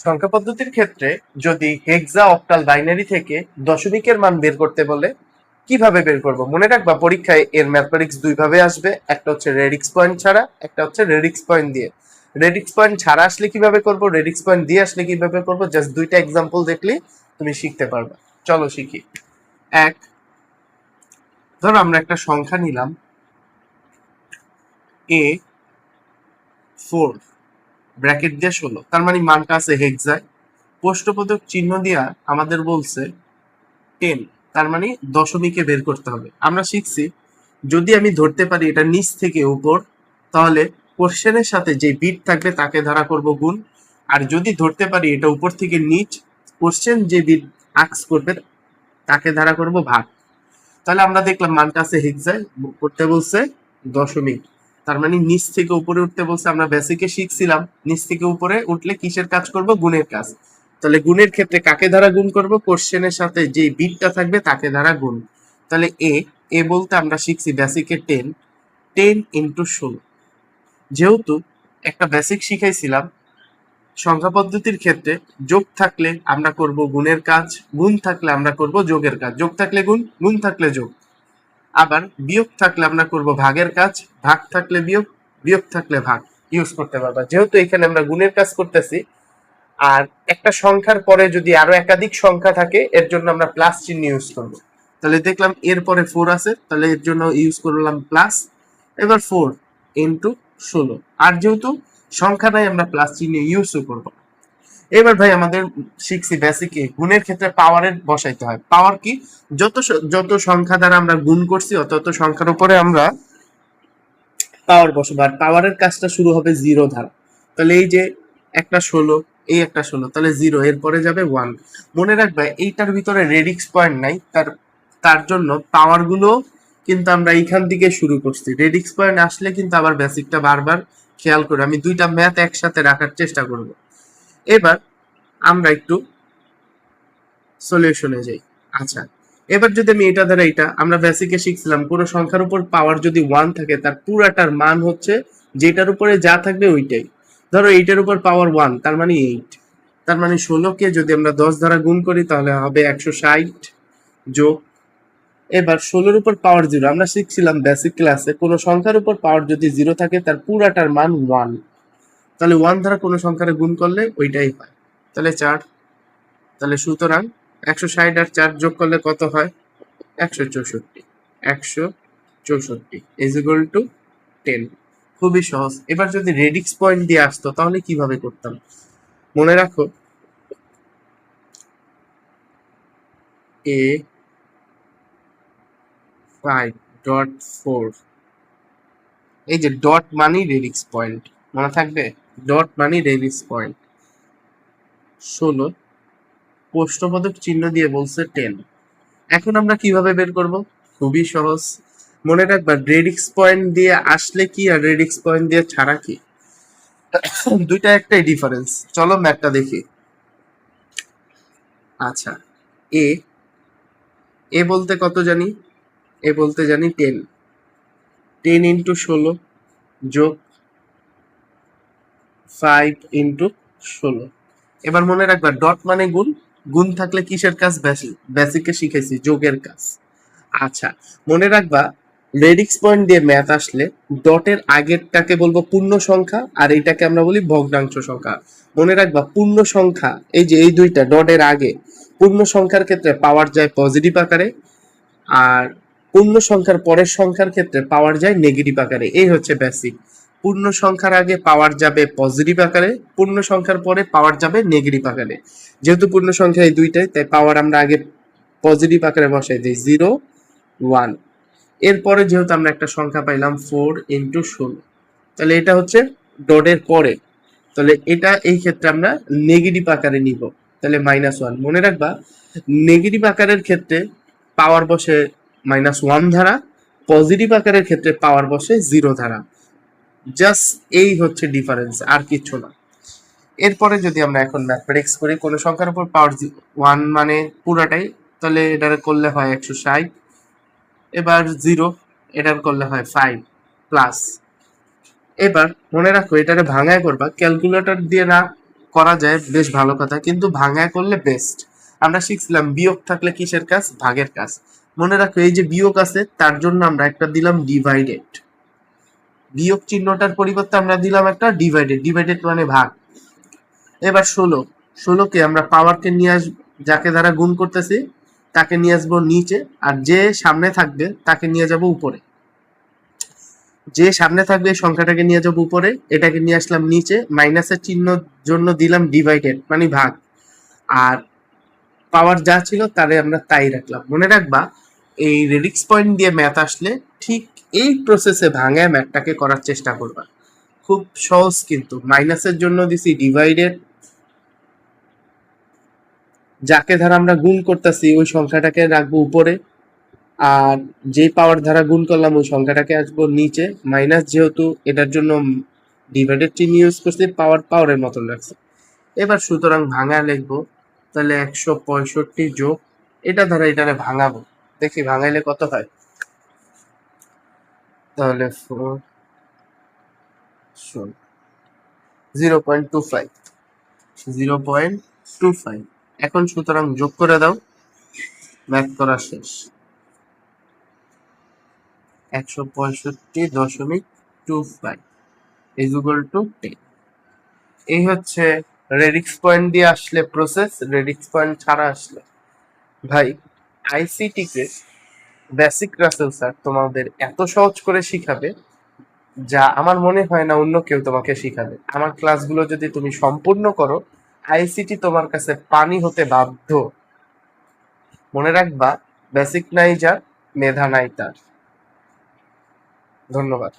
সংখ্যা পদ্ধতির ক্ষেত্রে যদি হেক্সা অক্টাল বাইনারি থেকে দশমিকের মান বের করতে বলে কিভাবে বের করব? মনে রাখবা পরীক্ষায় এর ম্যাথমেটিক্স দুই ভাবে আসবে, একটা হচ্ছে রেডিক্স পয়েন্ট ছাড়া, একটা হচ্ছে রেডিক্স পয়েন্ট দিয়ে। রেডিক্স পয়েন্ট ছাড়া আসলে কিভাবে করব, রেডিক্স পয়েন্ট দিয়ে আসলে কিভাবে করব, জাস্ট দুইটা এক্সাম্পল দেখলে তুমি শিখতে পারবে। চলো শিখি। এক, ধরো আমরা একটা সংখ্যা নিলাম A4 ব্র্যাকেট দিয়ে 16, তার মানে মানটা আছে হেক্সায়, প্রশ্নবোধক চিহ্ন দিয়া আমাদের বলছে 10, তার মানে দশমিকে বের করতে হবে। আমরা শিখছি যদি আমি ধরতে পারি এটা নিচ থেকে উপর, তাহলে কোশ্চেনের সাথে যে বিট থাকবে তাকে ধারা করব গুণ, আর যদি ধরতে পারি এটা উপর থেকে নিচ, কোশ্চেন যে বিট আক্স করবে তাকে ধারা করব ভাগ। তাহলে আমরা দেখলাম মানটা আছে হেক্সায়, করতে বলছে দশমিক, তার মানে নিচ থেকে উপরে উঠতে বলছে। আমরা বেসিকে শিখছিলাম নিচ থেকে উপরে উঠলে কিসের কাজ করব, গুণের কাজ। তাহলে গুণের ক্ষেত্রে কাকে দ্বারা গুণ করব, কোশ্চেনের সাথে যে বিটটা থাকবে তাকে দ্বারা গুণ। তাহলে এ বলতে আমরা শিখছি বেসিকে 10, 10 ইন্টু 16। যেহেতু একটা বেসিক শিখাইছিলাম, সংখ্যা পদ্ধতির ক্ষেত্রে যোগ থাকলে আমরা করব গুণের কাজ, গুণ থাকলে আমরা করব যোগের কাজ, যোগ থাকলে গুণ, গুণ থাকলে যোগ। আবার বিয়োগ থাকলে আমরা করব ভাগের কাজ, ভাগ থাকলে বিয়োগ, বিয়োগ থাকলে ভাগ ইউজ করতে পারবা। যেহেতু এখানে আমরা গুণের কাজ করতেছি, আর একটা সংখ্যার পরে যদি আরো একাধিক সংখ্যা থাকে এর জন্য আমরা প্লাস চিহ্ন ইউজ করব। তাহলে দেখলাম এর পরে 4 আছে, তাহলে এর জন্য ইউজ করলাম প্লাস। এবার 4 ইন্টু 16, আর যেহেতু সংখ্যা নাই আমরা প্লাস চিহ্ন ইউজও করব। এবার ভাই আমাদের শিখছি বেসিকে গুণের ক্ষেত্রে পাওয়ারের বসাইতে হয়। পাওয়ার কি, যত সংখ্যা দ্বারা আমরা গুণ করছি তত সংখ্যার উপরে আমরা পাওয়ার বসাবো, আর পাওয়ারের কাজটা শুরু হবে জিরো দ্বারা। তাহলে এই যে একটা 16, এই একটা 16, তাহলে জিরো, এরপরে যাবে 1। মনে রাখবে এইটার ভিতরে রেডিক্স পয়েন্ট নাই, তার জন্য পাওয়ার গুলো কিন্তু আমরা এইখান থেকে শুরু করছি। রেডিক্স পয়েন্ট আসলে কিন্তু আবার বেসিকটা বারবার খেয়াল করে আমি দুইটা ম্যাথ একসাথে রাখার চেষ্টা করব। এবার আমরা একটু সলিউশনে যাই। আচ্ছা, এবার যদি আমি এটা দ্বারা, এটা আমরা বেসিকে শিখছিলাম কোনো সংখ্যার উপর পাওয়ার যদি 1 থাকে তার পুরাটার মান হচ্ছে যেটার উপরে যা থাকবে ওইটাই। ধরো এইটার উপর পাওয়ার 1, তার মানে 8, তার মানে 16কে যদি আমরা 10 দ্বারা গুণ করি তাহলে হবে 160 যোগ। এবার 16-র উপর পাওয়ার 0, আমরা শিখছিলাম বেসিক ক্লাসে কোনো সংখ্যার উপর পাওয়ার যদি 0 থাকে তার পুরাটার মান 1, তাহলে 1 দ্বারা কোনো সংখ্যারে গুণ করলে ওইটাই হয়, তাহলে 4। তাহলে সুতরাং 160 আর 4 যোগ করলে কত হয়, 164। 164 ইজ ইকুয়াল টু 10। খুবই সহজ। এবার যদি রেডিক্স পয়েন্ট দিয়ে আসতো তাহলে কিভাবে করতাম, মনে রাখো A5.4, এই যে ডট মানি রেডিক্স পয়েন্ট, মনে থাকবে ডট মানি রেডিক্স পয়েন্ট। 16 প্রশ্নবোধক চিহ্ন দিয়ে বলছে 10। এখন আমরা কিভাবে বের করব, খুবই সহজ। মনে রাখবা রেডিক্স পয়েন্ট দিয়ে আসলে কি আর রেডিক্স পয়েন্ট দিয়ে ছাড়া কি, দুইটা একটাই ডিফারেন্স। চলো ম্যাথটা দেখি। আচ্ছা, এ এ বলতে কত জানি, এ বলতে জানি 10, 10 ইন্টু 16 যোগ 5 ইন্টু 16। এবার মনে রাখবা ডট মানে গুণ, গুণ থাকলে কিসের কাজ, বেসিকে শিখেছি যোগের কাজ। আচ্ছা, মনে রাখবা রেডিক্স পয়েন্ট দিয়ে ম্যাথ আসলে ডটের আগেরটাকে বলবো পূর্ণ সংখ্যা আর এইটাকে আমরা বলি ভগ্নাংশ সংখ্যা। মনে রাখবা পূর্ণ সংখ্যা এই যে এই দুইটা ডটের আগে, পূর্ণ সংখ্যার ক্ষেত্রে পাওয়ার যায় পজিটিভ আকারে, আর পূর্ণ সংখ্যার পরের সংখ্যার ক্ষেত্রে পাওয়ার যায় নেগেটিভ আকারে। এই হচ্ছে বেসিক। পূর্ণ সংখ্যার আগে পাওয়ার যাবে পজিটিভ আকারে, পূর্ণ সংখ্যার পরে পাওয়ার যাবে নেগেটিভ আকারে। যেহেতু পূর্ণ সংখ্যা এই দুইটাই, তাই পাওয়ার আমরা আগে পজিটিভ আকারে বসাই দিই 0, 1। এরপরে যেহেতু আমরা একটা সংখ্যা পাইলাম 4 ইন্টু 16, তাহলে এটা হচ্ছে ডটের পরে, তাহলে এটা এই ক্ষেত্রে আমরা নেগেটিভ আকারে নিব, তাহলে -1। মনে রাখবা নেগেটিভ আকারের ক্ষেত্রে পাওয়ার বসে -1 ধারা, পজিটিভ আকারের ক্ষেত্রে পাওয়ার বসে 0 ধারা। জাস্ট এই হচ্ছে ডিফারেন্স, আর কিছু না। এরপরে যদি আমরা এখন ম্যাথমেটিক্স করি, কোনো সংখ্যার উপর পাওয়ার 1 মানে পুরাটাই, তাহলে এটা করলে হয় 160। এবার 0 এটার করলে হয় 5 প্লাস। এবার মনে রাখো এটারে ভাঙায় করবা, ক্যালকুলেটর দিয়ে না, করা যায় বেশ ভালো কথা, কিন্তু ভাঙায় করলে বেস্ট। আমরা শিখছিলাম বিয়োগ থাকলে কিসের কাজ, ভাগের কাজ। মনে রাখো এই যে বিয়োগ আছে তার জন্য আমরা একটা দিলাম ডিভাইডেড, বিয়োগ চিহ্নটার পরিবর্তে আমরা দিলাম একটা ডিভাইডেড, ডিভাইডেড মানে ভাগ। এবার 16, 16কে আমরা পাওয়ারকে নিয়ে আসবো, যাকে দ্বারা গুণ করতেছি তাকে নিয়ে আসবো নিচে, আর যে সামনে থাকবে তাকে নিয়ে যাব উপরে। যে সামনে থাকবে এই সংখ্যাটাকে নিয়ে যাব উপরে, এটাকে নিয়ে আসলাম নিচে, মাইনাসের চিহ্ন জন্য দিলাম ডিভাইডেড মানে ভাগ, আর পাওয়ার যা ছিল তারে আমরা তাই রাখলাম। মনে রাখবা এই রেডিক্স পয়েন্ট দিয়ে ম্যাথ আসলে ঠিক এই প্রসেসে ভাঙায় ম্যাথটাকে করার চেষ্টা করবা, খুব সহজ। কিন্তু মাইনাসের জন্য দিছি ডিভাইডেড, যাকে দ্বারা আমরা গুণ করতেছি ওই সংখ্যাটাকে রাখবো উপরে, আর যে পাওয়ার দ্বারা গুণ করলাম ওই সংখ্যাটাকে আসবো নিচে। মাইনাস যেহেতু এটার জন্য ডিভাইডেড চিহ্ন ইউজ করছি, পাওয়ার পাওয়ারের মতন রাখছি। এবার সুতরাং ভাঙা লিখবো, তাহলে 165 যোগ এটা দ্বারা এটারে ভাঙাবো, দেখি ভাঙাইলে কত হয়। তাহলে 0.25, 0.25। এখন সুতরাং যোগ করে দাও, ম্যাথ করা শেষ। 165.25 ইজ ইকুয়াল টু 10। এই হচ্ছে রেডিক্স পয়েন্ট দিয়ে আসলে প্রসেস, রেডিক্স পয়েন্ট ছাড়া আসলে ভাই আইসিটি কে বেসিক রাসেল স্যার তোমাদের এত সহজ করে শিখাবে যা আমার মনে হয় না অন্য কেউ তোমাকে শিখাবে। আমার ক্লাসগুলো যদি তুমি সম্পূর্ণ করো, আইসিটি তোমার কাছে পানি হতে বাধ্য। মনে রাখবা, বেসিক নাই যার, মেধা নাই তার। ধন্যবাদ।